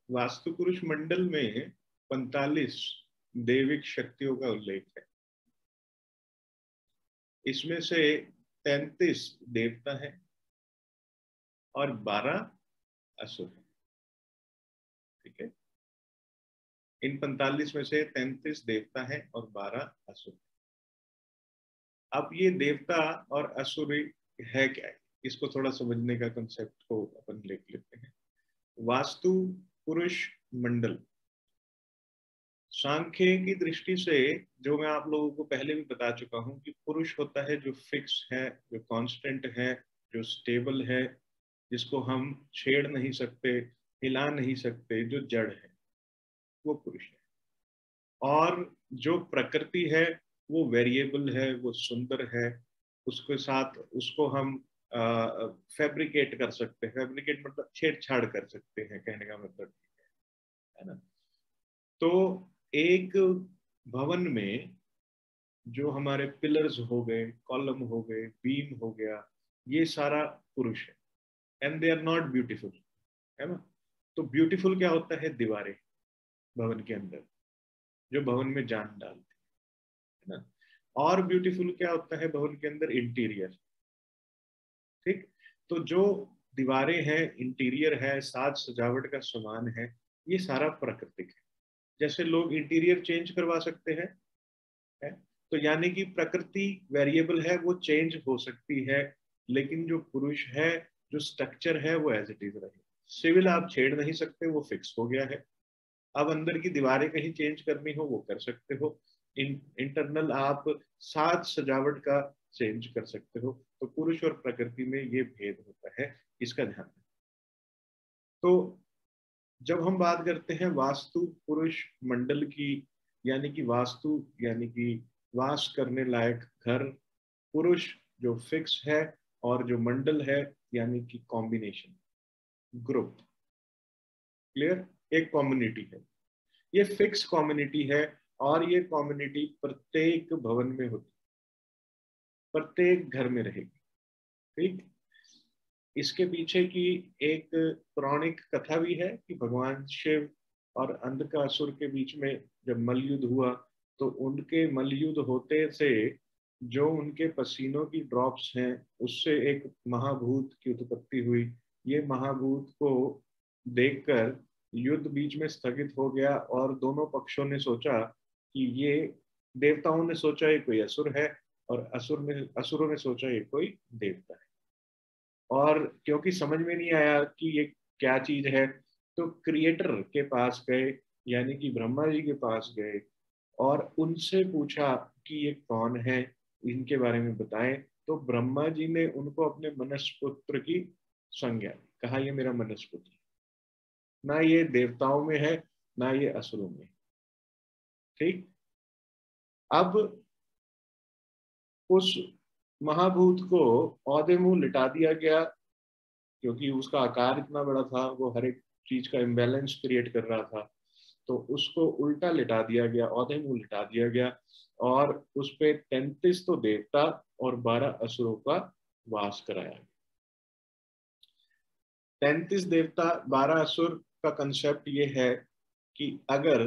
वास्तु पुरुष मंडल में 45 दैविक शक्तियों का उल्लेख है। इसमें से 33 देवता है और 12 असुर है। ठीक है, इन 45 में से 33 देवता है और 12 असुर है। अब ये देवता और असुर है क्या है, इसको थोड़ा समझने का कंसेप्ट को अपन लिख लेते हैं। वास्तु पुरुष मंडल सांख्य की दृष्टि से, जो मैं आप लोगों को पहले भी बता चुका हूं, कि पुरुष होता है जो फिक्स है, जो कांस्टेंट है, जो स्टेबल है, जिसको हम छेड़ नहीं सकते, हिला नहीं सकते, जो जड़ है, वो पुरुष है। और जो प्रकृति है वो वेरिएबल है, वो सुंदर है, उसके साथ उसको हम फैब्रिकेट कर सकते हैं। फैब्रिकेट मतलब छेड़छाड़ कर सकते हैं, कहने का मतलब है ना। तो एक भवन में जो हमारे पिलर्स हो गए, कॉलम हो गए, बीम हो गया, ये सारा पुरुष है। And they are not beautiful, है ना। तो ब्यूटीफुल क्या होता है? दीवारें भवन के अंदर, जो भवन में जान डालती है ना। और ब्यूटीफुल क्या होता है भवन के अंदर? इंटीरियर। ठीक, तो जो दीवारें हैं, इंटीरियर है, साज सजावट का सामान है, ये सारा प्राकृतिक है। जैसे लोग इंटीरियर चेंज करवा सकते हैं, है? तो यानी कि प्रकृति वेरिएबल है, वो चेंज हो सकती है, लेकिन जो पुरुष है, जो स्ट्रक्चर है, वो एज इट इज रहे। सिविल आप छेड़ नहीं सकते, वो फिक्स हो गया है। अब अंदर की दीवारें कहीं चेंज करनी हो, वो कर सकते हो। इंटरनल आप साज सजावट का चेंज कर सकते हो। तो पुरुष और प्रकृति में ये भेद होता है, इसका ध्यान रखें। तो जब हम बात करते हैं वास्तु पुरुष मंडल की, यानी कि वास्तु यानी कि वास करने लायक घर, पुरुष जो फिक्स है, और जो मंडल है यानी कि कॉम्बिनेशन, ग्रुप। क्लियर? एक कम्युनिटी है, ये फिक्स कम्युनिटी है, और ये कम्युनिटी प्रत्येक भवन में होती, प्रत्येक घर में रहेगी। ठीक, इसके पीछे की एक पौराणिक कथा भी है कि भगवान शिव और अंधकासुर के बीच में जब मलयुद्ध हुआ, तो उनके मलयुद्ध होते से जो उनके पसीनों की ड्रॉप्स हैं, उससे एक महाभूत की उत्पत्ति हुई। ये महाभूत को देखकर युद्ध बीच में स्थगित हो गया, और दोनों पक्षों ने सोचा कि ये, देवताओं ने सोचा ये कोई असुर है, और असुरों ने सोचा ये कोई देवता है। और क्योंकि समझ में नहीं आया कि ये क्या चीज है, तो क्रिएटर के पास गए, यानी कि ब्रह्मा जी के पास गए, और उनसे पूछा कि ये कौन है, इनके बारे में बताएं। तो ब्रह्मा जी ने उनको अपने मनसपुत्र की संज्ञा दी, कहा ये मेरा मनसपुत्र, ना ये देवताओं में है, ना ये असुरों में। ठीक, अब उस महाभूत को औदे मुंह लिटा दिया गया, क्योंकि उसका आकार इतना बड़ा था, वो हर एक चीज का इम्बैलेंस क्रिएट कर रहा था। तो उसको उल्टा लिटा दिया गया, औधे मुंह लिटा दिया गया, और उस पे 33 तो देवता और 12 असुरों का वास कराया गया। 33 देवता 12 असुर का कंसेप्ट ये है कि अगर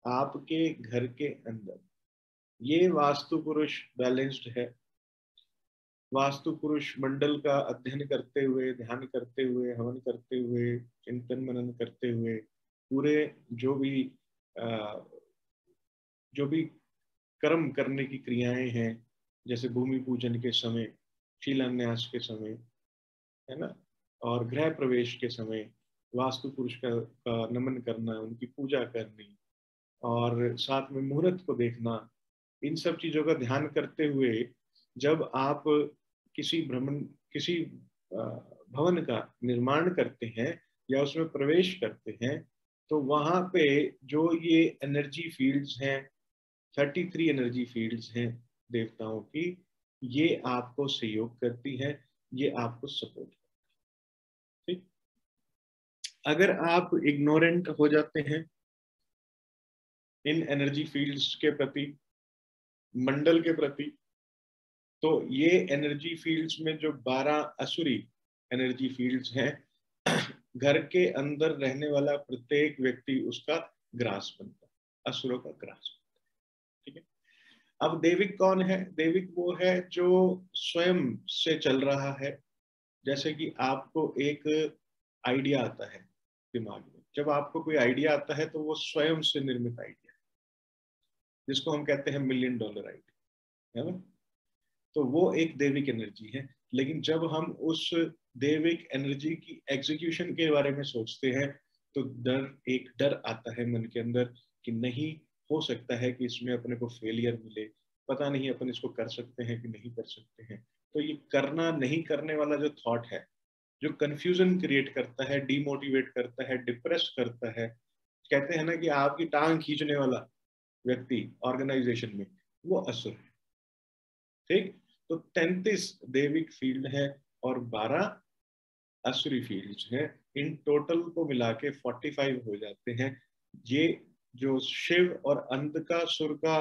आपके घर के अंदर ये वास्तु पुरुष बैलेंस्ड है, वास्तु पुरुष मंडल का अध्ययन करते हुए, ध्यान करते हुए, हवन करते हुए, चिंतन मनन करते हुए, पूरे जो भी जो भी कर्म करने की क्रियाएं हैं, जैसे भूमि पूजन के समय, शिलान्यास के समय, है ना, और गृह प्रवेश के समय वास्तु पुरुष का नमन करना, उनकी पूजा करनी, और साथ में मुहूर्त को देखना, इन सब चीजों का ध्यान करते हुए जब आप किसी भवन का निर्माण करते हैं या उसमें प्रवेश करते हैं, तो वहां पे जो ये एनर्जी फील्ड्स हैं, 33 एनर्जी फील्ड्स हैं देवताओं की, ये आपको सहयोग करती है, ये आपको सपोर्ट करती है। ठीक, अगर आप इग्नोरेंट हो जाते हैं इन एनर्जी फील्ड्स के प्रति, मंडल के प्रति, तो ये एनर्जी फील्ड्स में जो 12 असुरी एनर्जी फील्ड्स हैं, घर के अंदर रहने वाला प्रत्येक व्यक्ति उसका ग्रास बनता है, असुरों का ग्रास। ठीक है। अब दैविक कौन है? दैविक वो है जो स्वयं से चल रहा है। जैसे कि आपको एक आइडिया आता है दिमाग में, जब आपको कोई आइडिया आता है तो वो स्वयं से निर्मित आइडिया, जिसको हम कहते हैं $1,000,000 आइडिया, है ना। तो वो एक दैविक एनर्जी है। लेकिन जब हम उस दैविक एनर्जी की एग्जीक्यूशन के बारे में सोचते हैं तो एक डर आता है मन के अंदर कि नहीं, हो सकता है कि इसमें अपने को फेलियर मिले, पता नहीं अपन इसको कर सकते हैं कि नहीं कर सकते हैं। तो ये करना नहीं करने वाला जो थॉट है, जो कंफ्यूजन क्रिएट करता है, डीमोटिवेट करता है, डिप्रेस करता है, कहते हैं ना कि आपकी टांग खींचने वाला व्यक्ति ऑर्गेनाइजेशन में, वो असुर है। ठीक। तो 33 दैविक फील्ड है और 12 असुरी फील्ड्स हैं। इन टोटल को मिला के 45 हो जाते हैं। ये जो शिव और अंधकासुर का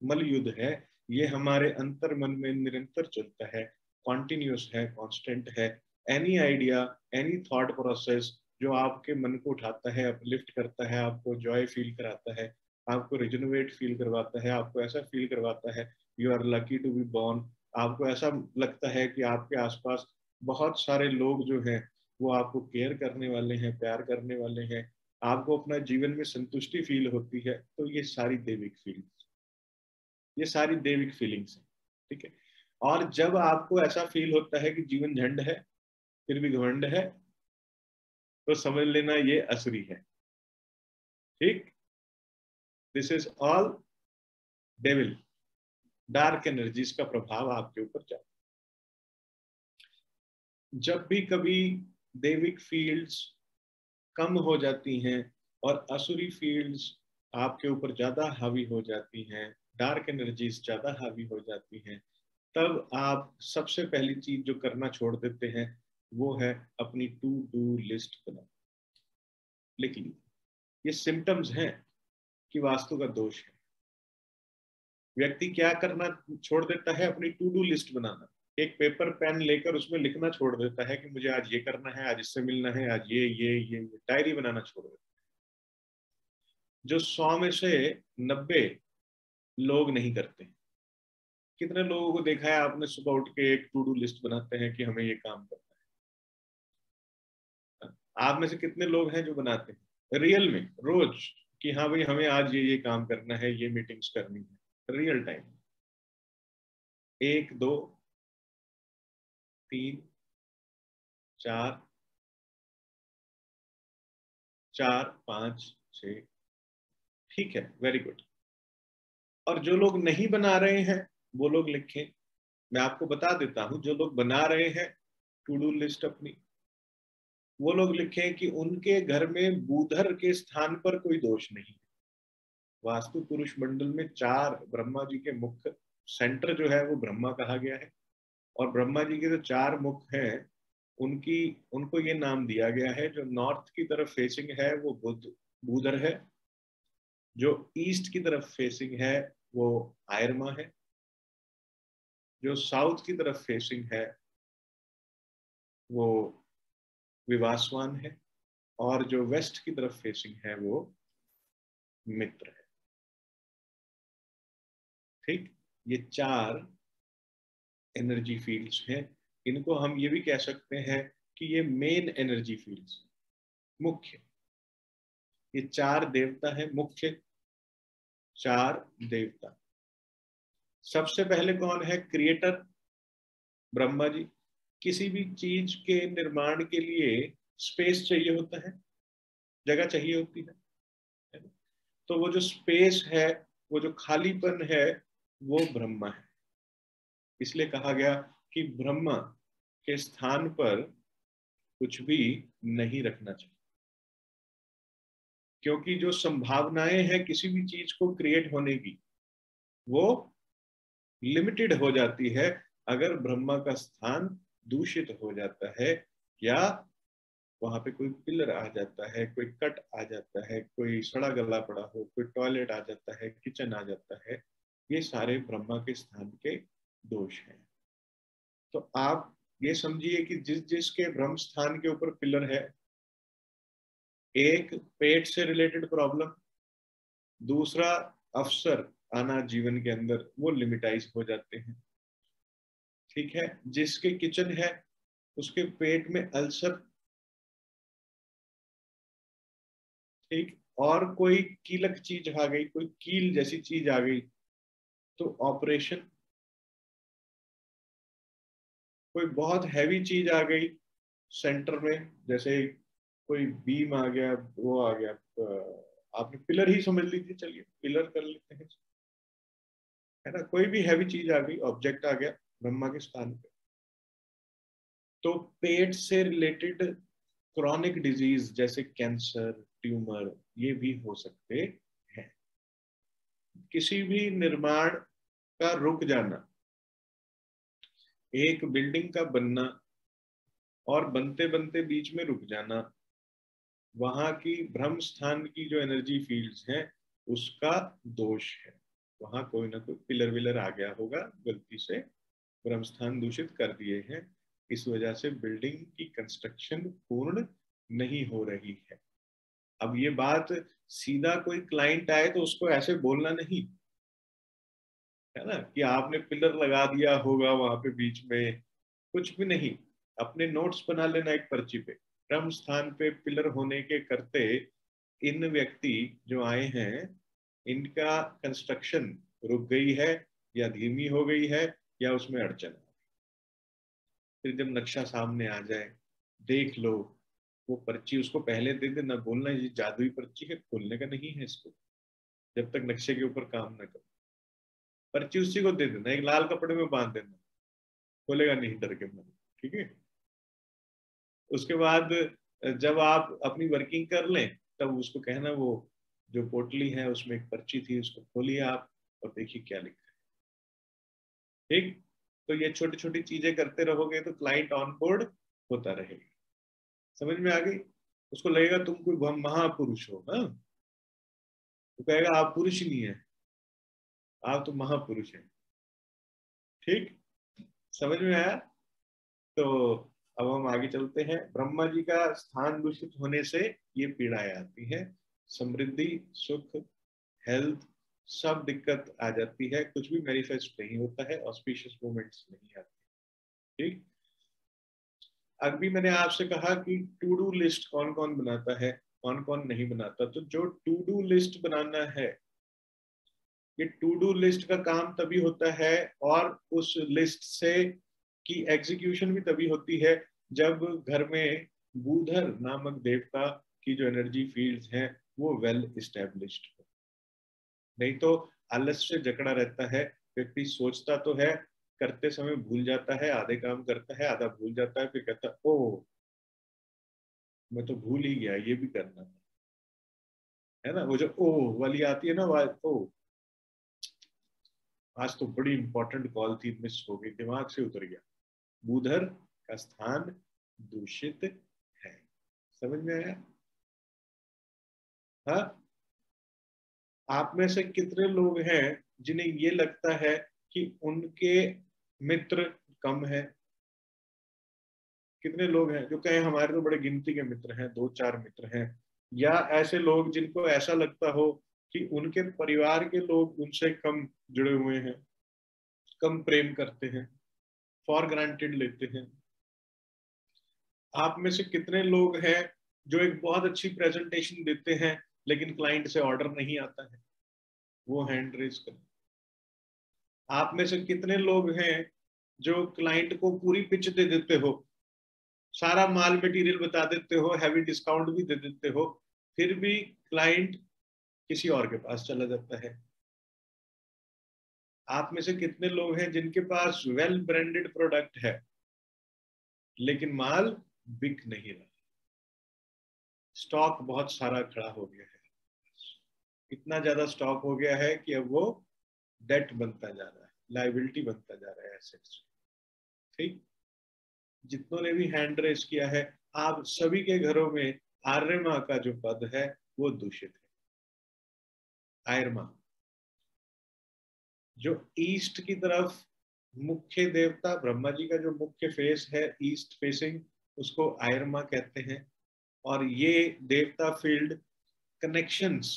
मल युद्ध है, ये हमारे अंतर मन में निरंतर चलता है, कॉन्टिन्यूस है, कांस्टेंट है। Any idea, any thought process जो आपके मन को उठाता है, अपलिफ्ट करता है, आपको जॉय फील कराता है, आपको रिजनवेट फील करवाता है, आपको ऐसा फील करवाता है you are lucky to be born, आपको ऐसा लगता है कि आपके आसपास बहुत सारे लोग जो हैं वो आपको केयर करने वाले हैं, प्यार करने वाले हैं, आपको अपना जीवन में संतुष्टि फील होती है, तो ये सारी दैविक फीलिंग्स, ये सारी दैविक फीलिंग्स हैं। ठीक है। और जब आपको ऐसा फील होता है कि जीवन झंड है फिर भी घमंड है, तो समझ लेना ये असुरी है। ठीक। This is all devil, dark energies का प्रभाव आपके ऊपर जाता है। जब भी कभी दैविक फील्ड्स कम हो जाती हैं और असुरी फील्ड्स आपके ऊपर ज्यादा हावी हो जाती हैं, डार्क एनर्जीज ज्यादा हावी हो जाती हैं, तब आप सबसे पहली चीज जो करना छोड़ देते हैं वो है अपनी टू डू लिस्ट बनाना। लिख लीजिए, ये सिम्टम्स हैं कि वास्तु का दोष है। व्यक्ति क्या करना छोड़ देता है? अपनी टू डू लिस्ट बनाना। एक पेपर पेन लेकर उसमें लिखना छोड़ देता है कि मुझे आज ये करना है, आज इससे मिलना है, आज ये डायरी बनाना छोड़ देता है, जो 100 में से 90 लोग नहीं करते। कितने लोगों को देखा है आपने सुबह उठ के एक टू डू लिस्ट बनाते हैं कि हमें ये काम करना है? आप में से कितने लोग हैं जो बनाते हैं रियल में रोज कि हाँ भाई हमें आज ये काम करना है, ये मीटिंग्स करनी है रियल टाइम? 1 2 3 4 4 5 6, ठीक है, वेरी गुड। और जो लोग नहीं बना रहे हैं वो लोग लिखें। मैं आपको बता देता हूं, जो लोग बना रहे हैं टू डू लिस्ट अपनी, वो लोग लिखें कि उनके घर में बूधर के स्थान पर कोई दोष नहीं है। वास्तु पुरुष मंडल में 4 ब्रह्मा जी के मुख्य सेंटर जो है वो ब्रह्मा कहा गया है, और ब्रह्मा जी के जो 4 मुख हैं उनकी उनको ये नाम दिया गया है। जो नॉर्थ की तरफ फेसिंग है वो बुध बूधर है, जो ईस्ट की तरफ फेसिंग है वो आयरमा है, जो साउथ की तरफ फेसिंग है वो विवासवान है, और जो वेस्ट की तरफ फेसिंग है वो मित्र है। ठीक। ये 4 एनर्जी फील्ड्स हैं। इनको हम ये भी कह सकते हैं कि ये मेन एनर्जी फील्ड्स, मुख्य। ये 4 देवता है मुख्य, 4 देवता। सबसे पहले कौन है? क्रिएटर, ब्रह्मा जी। किसी भी चीज के निर्माण के लिए स्पेस चाहिए होता है, जगह चाहिए होती है। तो वो जो स्पेस है, वो जो खालीपन है, वो ब्रह्मा है। इसलिए कहा गया कि ब्रह्मा के स्थान पर कुछ भी नहीं रखना चाहिए, क्योंकि जो संभावनाएं हैं किसी भी चीज को क्रिएट होने की वो लिमिटेड हो जाती है अगर ब्रह्मा का स्थान दूषित हो जाता है, या वहां पे कोई पिलर आ जाता है, कोई कट आ जाता है, कोई सड़ा गला पड़ा हो, कोई टॉयलेट आ जाता है, किचन आ जाता है। ये सारे ब्रह्मा के स्थान के दोष हैं। तो आप ये समझिए कि जिस जिसके ब्रह्म स्थान के ऊपर पिलर है एक पेट से रिलेटेड प्रॉब्लम, दूसरा अफसर आना जीवन के अंदर, वो लिमिटाइज हो जाते हैं। ठीक है, जिसके किचन है उसके पेट में अल्सर, ठीक, और कोई कीलक चीज आ गई, कोई कील जैसी चीज आ गई तो ऑपरेशन, कोई बहुत हैवी चीज आ गई सेंटर में, जैसे कोई बीम आ गया, वो आ गया, आपने पिलर ही समझ लीजिए, चलिए पिलर कर लेते हैं, है ना, कोई भी हैवी चीज आ गई, ऑब्जेक्ट आ गया ब्रह्मा के स्थान पे, तो पेट से रिलेटेड क्रॉनिक डिजीज जैसे कैंसर, ट्यूमर, ये भी हो सकते हैं। किसी भी निर्माण का रुक जाना, एक बिल्डिंग का बनना और बनते बनते बीच में रुक जाना, वहां की ब्रह्म स्थान की जो एनर्जी फील्ड्स हैं उसका दोष है। वहां कोई ना कोई पिलर विलर आ गया होगा, गलती से ब्रह्म स्थान दूषित कर दिए हैं, इस वजह से बिल्डिंग की कंस्ट्रक्शन पूर्ण नहीं हो रही है। अब ये बात सीधा कोई क्लाइंट आए तो उसको ऐसे बोलना नहीं है ना, कि आपने पिलर लगा दिया होगा वहां पे बीच में, कुछ भी नहीं। अपने नोट्स बना लेना एक पर्ची पे, ब्रह्म स्थान पे पिलर होने के करते इन व्यक्ति जो आए हैं इनका कंस्ट्रक्शन रुक गई है या धीमी हो गई है या उसमें अड़चन है। फिर जब नक्शा सामने आ जाए, देख लो, वो पर्ची उसको पहले दे देना, बोलना ये जादुई पर्ची है, खोलने का नहीं है इसको जब तक नक्शे के ऊपर काम ना करो। पर्ची उसी को दे देना, एक लाल कपड़े में बांध देना, खोलेगा नहीं डर के मन। ठीक है, उसके बाद जब आप अपनी वर्किंग कर लें तब उसको कहना वो जो पोटली है उसमें एक पर्ची थी उसको खोलिए आप और देखिए क्या लिखा है। ठीक, तो ये छोटी छोटी चीजें करते रहोगे तो क्लाइंट ऑन बोर्ड होता रहेगा। समझ में आ गई? उसको लगेगा तुम कोई महापुरुष हो ना, तो कहेगा आप पुरुष ही नहीं है, आप तो महापुरुष हैं। ठीक, समझ में आया? तो अब हम आगे चलते हैं। ब्रह्मा जी का स्थान दूषित होने से ये पीड़ाएं आती हैं, समृद्धि, सुख, हेल्थ, सब दिक्कत आ जाती है, कुछ भी मैनिफेस्ट नहीं होता है, ऑस्पिशियस मोमेंट्स नहीं आते। ठीक, अभी मैंने आपसे कहा कि टू डू लिस्ट कौन कौन बनाता है, कौन कौन नहीं बनाता। तो जो टू डू लिस्ट बनाना है, ये टू डू लिस्ट का काम तभी होता है और उस लिस्ट से की एग्जीक्यूशन भी तभी होती है जब घर में बूधर नामक देवता की जो एनर्जी फील्ड्स हैं वो वेल इस्टेब्लिश्ड हो। नहीं तो आलस से जकड़ा रहता है, व्यक्ति सोचता तो है, करते समय भूल जाता है, आधे काम करता है आधा भूल जाता है, फिर कहता है ओ मैं तो भूल ही गया ये भी करना था, है ना, वो जो ओ वाली आती है ना, ओ आज तो बड़ी इंपॉर्टेंट कॉल थी, मिस हो गई, दिमाग से उतर गया। बूधर का स्थान दूषित है। समझ में आया? हाँ, आप में से कितने लोग हैं जिन्हें ये लगता है कि उनके मित्र कम है? कितने लोग हैं जो कहें हमारे तो बड़े गिनती के मित्र हैं, दो चार मित्र हैं, या ऐसे लोग जिनको ऐसा लगता हो कि उनके परिवार के लोग उनसे कम जुड़े हुए हैं, कम प्रेम करते हैं, फॉर ग्रांटेड लेते हैं? आप में से कितने लोग हैं जो एक बहुत अच्छी प्रेजेंटेशन देते हैं लेकिन क्लाइंट से ऑर्डर नहीं आता है? वो हैंड रेज करें। आप में से कितने लोग हैं जो क्लाइंट को पूरी पिच दे देते हो, सारा माल मटेरियल बता देते हो, हैवी डिस्काउंट भी दे देते हो, फिर भी क्लाइंट किसी और के पास चला जाता है? आप में से कितने लोग हैं जिनके पास वेल ब्रांडेड प्रोडक्ट है लेकिन माल बिक नहीं रहा, स्टॉक बहुत सारा खड़ा हो गया है, इतना ज्यादा स्टॉक हो गया है कि अब वो डेट बनता जा रहा है, लाइबिलिटी बनता जा रहा है एसेट्स। ठीक, जितनों ने भी हैंड रेस किया है, आप सभी के घरों में आर्यमा का जो पद है वो दूषित है। आयरमा जो ईस्ट की तरफ मुख्य देवता ब्रह्मा जी का जो मुख्य फेस है ईस्ट फेसिंग, उसको आयरमा कहते हैं। और ये देवता फील्ड कनेक्शंस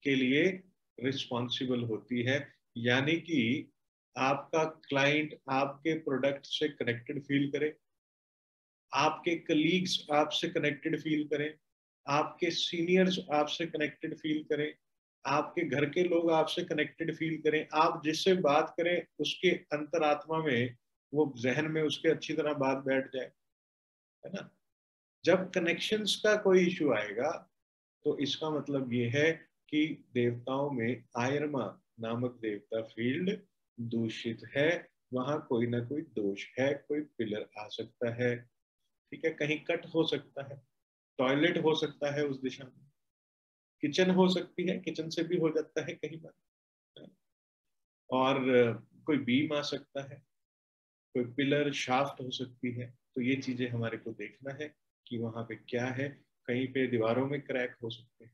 के लिए रिस्पॉन्सिबल होती है, यानी कि आपका क्लाइंट आपके प्रोडक्ट से कनेक्टेड फील करे, आपके कलीग्स आपसे कनेक्टेड फील करें, आपके सीनियर्स आपसे कनेक्टेड फील करें, आपके घर के लोग आपसे कनेक्टेड फील करें, आप जिससे बात करें उसके अंतरात्मा में, वो जहन में उसके अच्छी तरह बात बैठ जाए, है ना। जब कनेक्शंस का कोई इशू आएगा तो इसका मतलब ये है कि देवताओं में आयरमा नामक देवता फील्ड दूषित है, वहां कोई ना कोई दोष है, कोई पिलर आ सकता है, ठीक है, कहीं कट हो सकता है, टॉयलेट हो सकता है उस दिशा में, किचन हो सकती है, किचन से भी हो जाता है कहीं बार, और कोई बीम आ सकता है, कोई पिलर शाफ्ट हो सकती है। तो ये चीजें हमारे को देखना है कि वहां पे क्या है। कहीं पे दीवारों में क्रैक हो सकते हैं,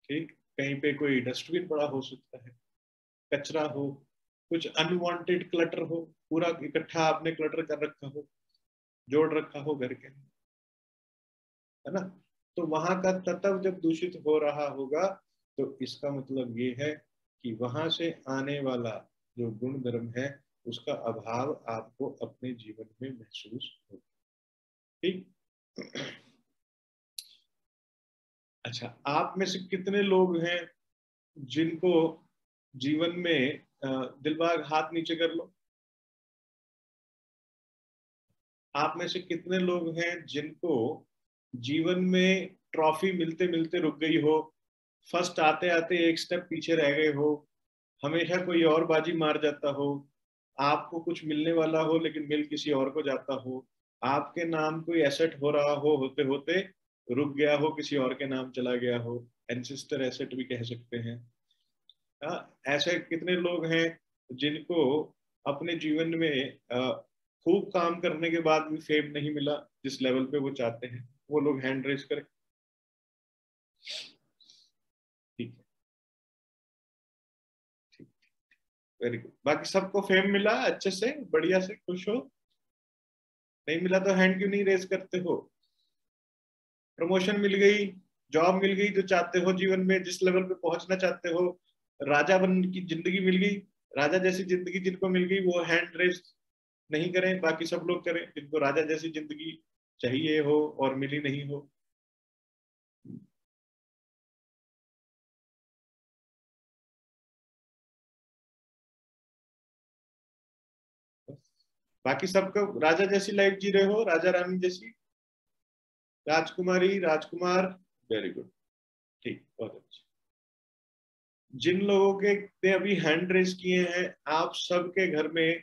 ठीक, कहीं पे कोई डस्टबिन पड़ा हो सकता है, कचरा हो, कुछ अनवांटेड क्लटर हो, पूरा इकट्ठा आपने क्लटर कर रखा हो, जोड़ रखा हो घर के, है ना। तो वहां का तत्व जब दूषित हो रहा होगा तो इसका मतलब ये है कि वहां से आने वाला जो गुण धर्म है उसका अभाव आपको अपने जीवन में महसूस होगा, ठीक। अच्छा, आप में से कितने लोग हैं जिनको जीवन में दिलबाग हाथ नीचे कर लो, आप में से कितने लोग हैं जिनको जीवन में ट्रॉफी मिलते मिलते रुक गई हो, फर्स्ट आते आते एक स्टेप पीछे रह गए हो, हमेशा कोई और बाजी मार जाता हो, आपको कुछ मिलने वाला हो लेकिन मिल किसी और को जाता हो, आपके नाम कोई एसेट हो रहा हो, होते होते रुक गया हो, किसी और के नाम चला गया हो, एंसेस्टर एसेट भी कह सकते हैं। ऐसे कितने लोग हैं जिनको अपने जीवन में खूब काम करने के बाद भी फेम नहीं मिला जिस लेवल पे वो चाहते हैं, वो लोग हैंड रेस करें। ठीक है, ठीक, वेरी गुड। बाकी सबको फेम मिला अच्छे से, बढ़िया से, खुश हो? नहीं मिला तो हैंड क्यों नहीं रेस करते हो? प्रमोशन मिल गई, जॉब मिल गई जो चाहते हो, जीवन में जिस लेवल पे पहुंचना चाहते हो, राजा बन की जिंदगी मिल गई, राजा जैसी जिंदगी जिनको मिल गई वो हैंड रेस नहीं करें, बाकी सब लोग करें जिनको राजा जैसी जिंदगी चाहिए हो और मिली नहीं हो। बाकी सबको राजा जैसी लाइफ जी रहे हो, राजा रानी जैसी, राजकुमारी राजकुमार, वेरी गुड, ठीक, बहुत अच्छा। जिन लोगों के ने अभी हैंड रेस किए हैं, आप सबके घर में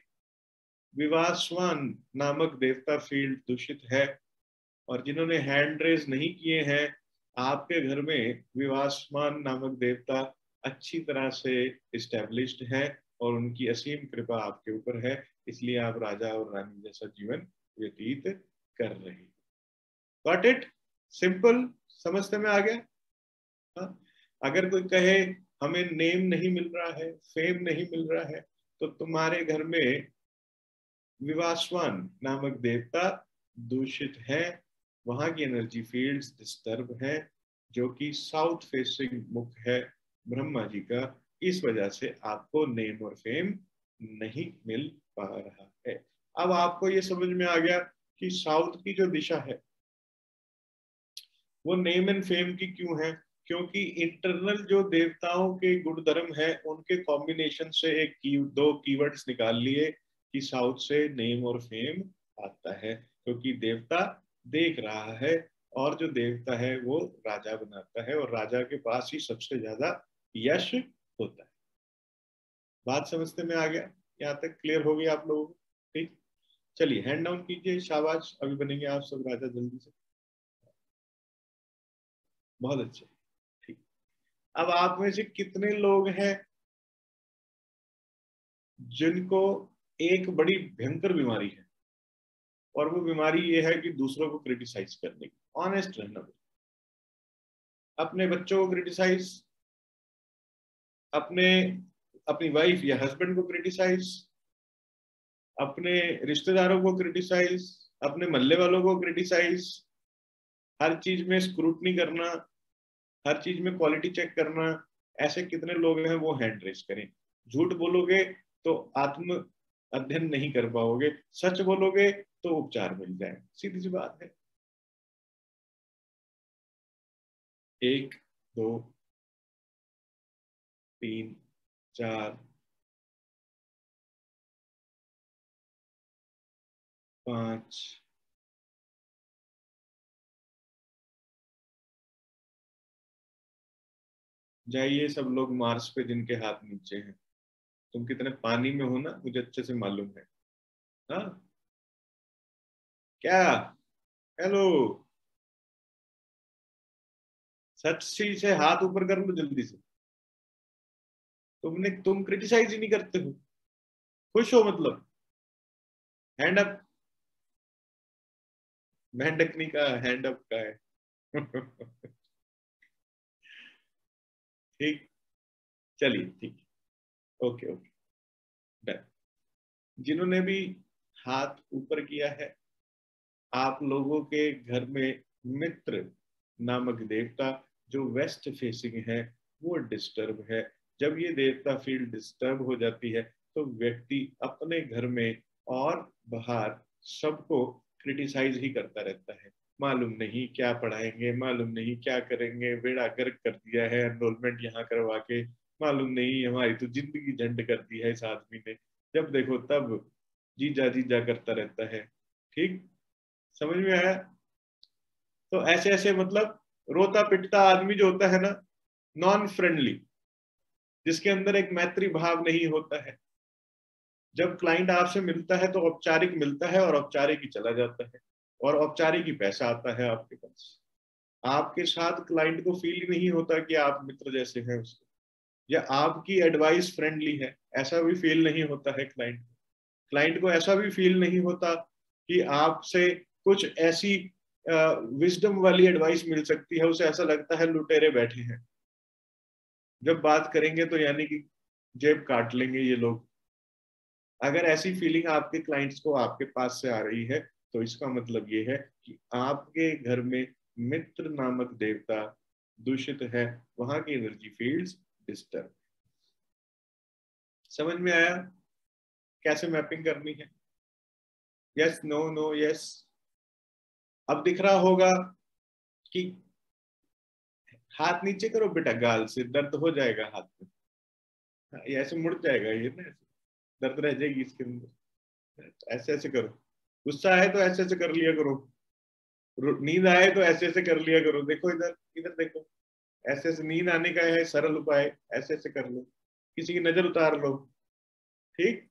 विवासवान नामक देवता फील्ड दूषित है, और जिन्होंने हैंड रेस नहीं किए हैं, आपके घर में विवासमान नामक देवता अच्छी तरह से इस्टेब्लिश्ड है और उनकी असीम कृपा आपके ऊपर है, इसलिए आप राजा और रानी जैसा जीवन व्यतीत कर रहे हैं। Got it? सिंपल, समझते में आ गया? हाँ? अगर कोई कहे हमें नेम नहीं मिल रहा है, फेम नहीं मिल रहा है, तो तुम्हारे घर में विवासवान नामक देवता दूषित है, वहां की एनर्जी फील्ड्स डिस्टर्ब है, जो कि साउथ फेसिंग मुख है ब्रह्मा जी का, इस वजह से आपको नेम और फेम नहीं मिल पा रहा है। अब आपको ये समझ में आ गया कि साउथ की जो दिशा है वो नेम एंड फेम की क्यों है, क्योंकि इंटरनल जो देवताओं के गुण धर्म है उनके कॉम्बिनेशन से दो कीवर्ड्स निकाल लिए कि साउथ से नेम और फेम आता है, क्योंकि देवता देख रहा है, और जो देवता है वो राजा बनाता है, और राजा के पास ही सबसे ज्यादा यश होता है। बात समझते में आ गया? यहाँ तक क्लियर हो गई आप लोगों को? ठीक, चलिए हैंड डाउन कीजिए, शाबाश, अभी बनेंगे आप सब राजा जल्दी से। बहुत अच्छे, ठीक। अब आप में से कितने लोग हैं जिनको एक बड़ी भयंकर बीमारी है, और वो बीमारी ये है कि दूसरों को क्रिटिसाइज करने की? ऑनेस्ट रहना, अपने बच्चों को क्रिटिसाइज, अपने अपनी वाइफ या हस्बैंड को क्रिटिसाइज, अपने रिश्तेदारों को क्रिटिसाइज, अपने मोहल्ले वालों को क्रिटिसाइज, हर चीज में स्क्रूटनी करना, हर चीज में क्वालिटी चेक करना, ऐसे कितने लोग हैं वो हैंड रेस करें। झूठ बोलोगे तो आत्म अध्ययन नहीं कर पाओगे, सच बोलोगे तो उपचार मिल जाए, सीधी सी बात है। एक, दो, तीन, चार, पांच, जाइए सब लोग मार्स पे जिनके हाथ नीचे हैं। तुम कितने पानी में हो ना मुझे अच्छे से मालूम है। हाँ, क्या? हेलो, सच्ची से हाथ ऊपर कर लो जल्दी से। तुम क्रिटिसाइज ही नहीं करते हो, खुश हो मतलब। Hand up. मेंढक नहीं का हैंड अप का है। ठीक, चलिए ठीक, ओके ओके, डन। जिन्होंने भी हाथ ऊपर किया है, आप लोगों के घर में मित्र नामक देवता जो वेस्ट फेसिंग है वो डिस्टर्ब है। जब ये देवता फील्ड डिस्टर्ब हो जाती है तो व्यक्ति अपने घर में और बाहर सबको क्रिटिसाइज ही करता रहता है। मालूम नहीं क्या पढ़ाएंगे, मालूम नहीं क्या करेंगे, बेड़ा गर्क कर दिया है एनरोलमेंट यहाँ करवा के, मालूम नहीं हमारी तो जिंदगी झंड कर दी है इस आदमी ने, जब देखो तब जीजा जीजा करता रहता है। ठीक, समझ में आया? तो ऐसे ऐसे मतलब रोता पिटता आदमी जो होता है ना, नॉन फ्रेंडली, जिसके अंदर एक मैत्री भाव नहीं होता है, जब क्लाइंट आपसे मिलता है तो औपचारिक मिलता है और औपचारिक ही चला जाता है, और औपचारिक ही पैसा आता है आपके पास। आपके साथ क्लाइंट को फील नहीं होता कि आप मित्र जैसे हैं उसके, या आपकी एडवाइस फ्रेंडली है, ऐसा भी फील नहीं होता है क्लाइंट को। क्लाइंट को ऐसा भी फील नहीं होता कि आपसे कुछ ऐसी विजडम वाली एडवाइस मिल सकती है, उसे ऐसा लगता है लुटेरे बैठे हैं, जब बात करेंगे तो यानी कि जेब काट लेंगे ये लोग। अगर ऐसी फीलिंग आपके क्लाइंट्स को आपके पास से आ रही है तो इसका मतलब ये है कि आपके घर में मित्र नामक देवता दूषित है, वहां की एनर्जी फील्ड्स डिस्टर्ब। समझ में आया कैसे मैपिंग करनी है? Yes, no, no, yes. अब दिख रहा होगा कि हाथ नीचे करो बेटा, गाल से दर्द हो जाएगा हाथ में। हाँ, ये ऐसे मुड़ जाएगा ये ना, ऐसे दर्द रह जाएगी इसके अंदर। ऐसे ऐसे करो, गुस्सा आए तो ऐसे ऐसे कर लिया करो, नींद आए तो ऐसे ऐसे कर लिया करो, देखो इधर इधर देखो, ऐसे ऐसे नींद आने का है सरल उपाय, ऐसे ऐसे कर लो, किसी की नजर उतार लो। ठीक,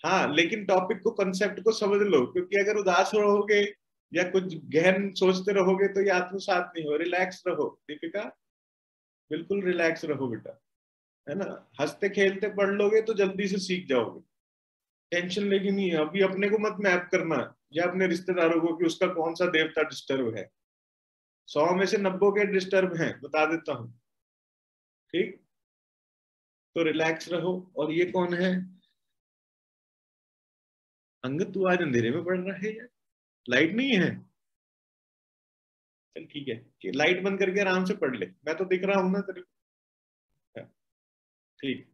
हाँ, लेकिन टॉपिक को कंसेप्ट को समझ लो, क्योंकि अगर उदास रहोगे या कुछ गहन सोचते रहोगे तो ये आत्मसात नहीं हो। रिलैक्स रहो दीपिका, बिल्कुल रिलैक्स रहो बेटा, है ना। हंसते खेलते पढ़ लोगे तो जल्दी से सीख जाओगे। टेंशन लेगी नहीं है, अभी अपने को मत मैप करना या अपने रिश्तेदारों को कि उसका कौन सा देवता डिस्टर्ब है। 100 में से 90 के डिस्टर्ब हैं, बता देता हूँ। ठीक, तो रिलैक्स रहो। और ये कौन है? अंगद, तू आज अंधेरे में पढ़ रहा है यार, लाइट नहीं है? चल ठीक है कि लाइट बंद करके आराम से पढ़ ले, मैं तो दिख रहा हूं ना तेरे को। ठीक,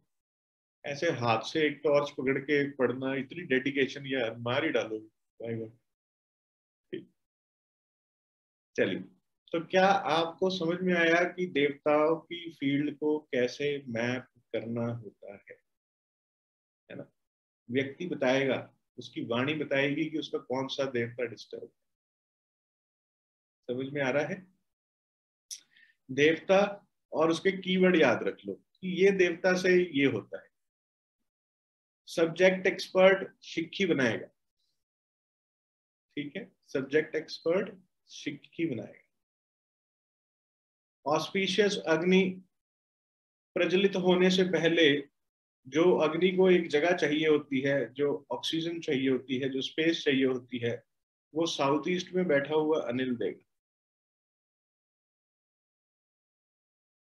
ऐसे हाथ से एक टॉर्च पकड़ के पढ़ना, इतनी डेडिकेशन यार, मार ही डालोगे भाई बहन। ठीक, चलिए। तो क्या आपको समझ में आया कि देवताओं की फील्ड को कैसे मैप करना होता है ना? व्यक्ति बताएगा, उसकी वाणी बताएगी कि उसका कौन सा देवता डिस्टर्ब। समझ में आ रहा है? देवता और उसके कीवर्ड याद रख लो कि ये देवता से ये होता है। सब्जेक्ट एक्सपर्ट शिक्षी बनाएगा, ठीक है, सब्जेक्ट एक्सपर्ट शिक्षी बनाएगा। ऑस्पिशियस अग्नि प्रज्वलित होने से पहले, जो अग्नि को एक जगह चाहिए होती है, जो ऑक्सीजन चाहिए होती है, जो स्पेस चाहिए होती है, वो साउथ ईस्ट में बैठा हुआ अनिल देगा।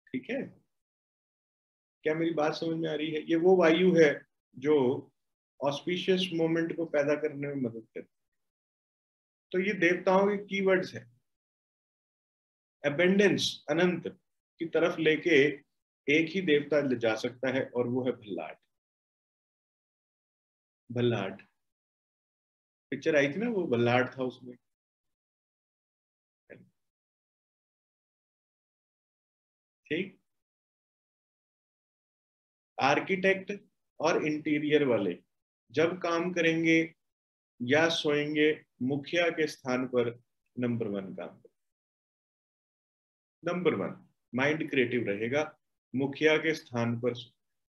ठीक है, क्या मेरी बात समझ में आ रही है? ये वो वायु है जो ऑस्पिशियस मोमेंट को पैदा करने में मदद करती है। तो ये देवताओं के कीवर्ड्स हैं। अबेंडेंस, अनंत की तरफ लेके एक ही देवता ले जा सकता है और वो है भल्लाट। भल्लाट पिक्चर आई थी ना, वो भल्लाट था उसमें। ठीक। आर्किटेक्ट और इंटीरियर वाले जब काम करेंगे या सोएंगे मुखिया के स्थान पर, नंबर वन काम। नंबर वन, माइंड क्रिएटिव रहेगा मुखिया के स्थान पर।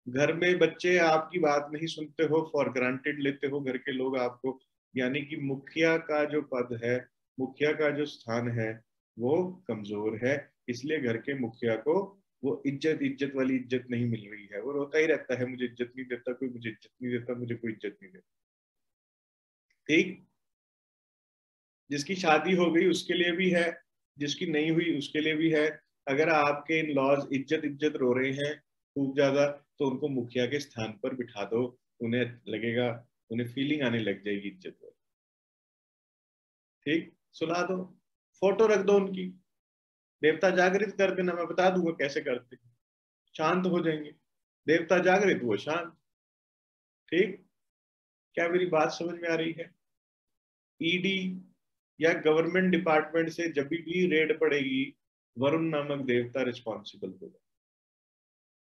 घर में बच्चे आपकी बात नहीं सुनते हो, फॉर ग्रांटेड लेते हो घर के लोग आपको, यानी कि मुखिया का जो पद है, मुखिया का जो स्थान है वो कमजोर है। इसलिए घर के मुखिया को वो इज्जत, इज्जत वाली इज्जत नहीं मिल रही है। वो रोता ही रहता है, मुझे इज्जत नहीं देता कोई, मुझे इज्जत नहीं देता, मुझे कोई इज्जत नहीं देता। ठीक। जिसकी शादी हो गई उसके लिए भी है, जिसकी नहीं हुई उसके लिए भी है। अगर आपके इन लॉज इज्जत इज्जत रो रहे हैं खूब ज्यादा, तो उनको मुखिया के स्थान पर बिठा दो। उन्हें लगेगा, उन्हें फीलिंग आने लग जाएगी इज्जत वाली। ठीक। सुला दो, फोटो रख दो उनकी, देवता जागृत कर देना, मैं बता दूंगा कैसे करते हैं, शांत हो जाएंगे। देवता जागृत, वो शांत। ठीक। क्या मेरी बात समझ में आ रही है? ईडी या गवर्नमेंट डिपार्टमेंट से जब भी रेड पड़ेगी, वरुण नामक देवता रिस्पॉन्सिबल होगा।